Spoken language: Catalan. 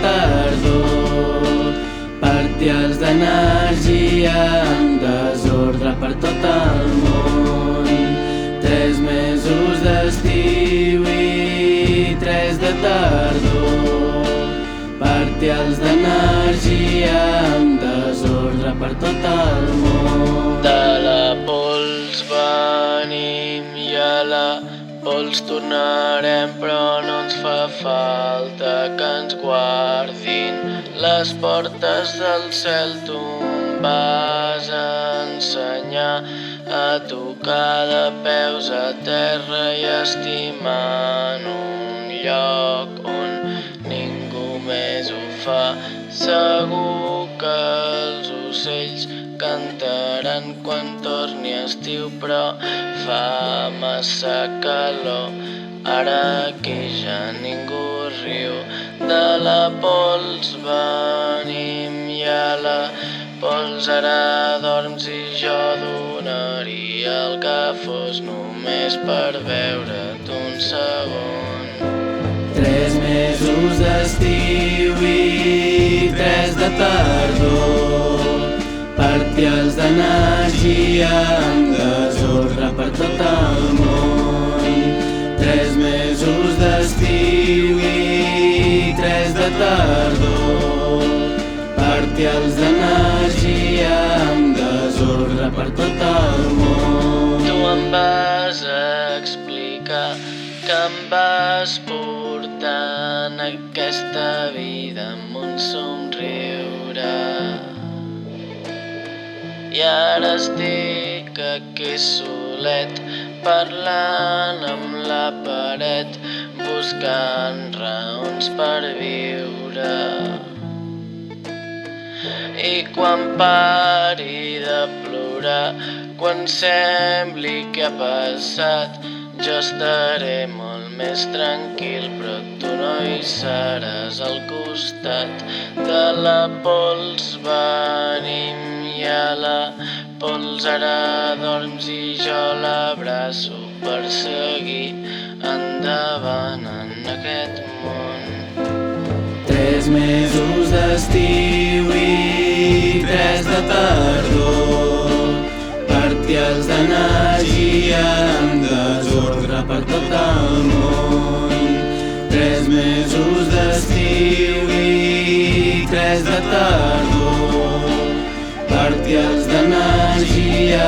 tardor, parcials d'energia en desordre per tot el món. 3 mesos d'estiu i 3 de tardor, parcials d'energia en desordre per tot el món. De la pols venim i a la pols tornarem, però no ens fa falta que ens guardin les portes del cel. Tu em vas ensenyar a tocar de peus a terra i estimar en un lloc on ningú més ho fa. Segur que els ocells cantaran quan torni estiu, però fa massa calor ara que ja ningú riu. De la pols venim i a la pols ara dorms i jo donaria el que fos només per veure't un segon. 3 mesos d'estiu i 3 de tardor, parcials d'energia en desordre per tot el món. 3 mesos d'estiu i 3 de tardor, parcials d'energia en desordre per tot el món. Tu em vas explicar que em vas portar en aquesta vida amb un somriure. I ara estic aquí solet, parlant amb la paret, buscant raons per viure. I quan pari de plorar, quan sembli que ha passat, jo estaré molt més tranquil, però tu no hi seràs al costat. De la pols venim i a la pols ara dorms i jo l'abraço per seguir endavant en aquest món. 3 mesos d'estiu i 3 de tardor, parcials d'energia en desordre per tot el món. 3 mesos d'estiu i 3 de tardor, parcials d'energia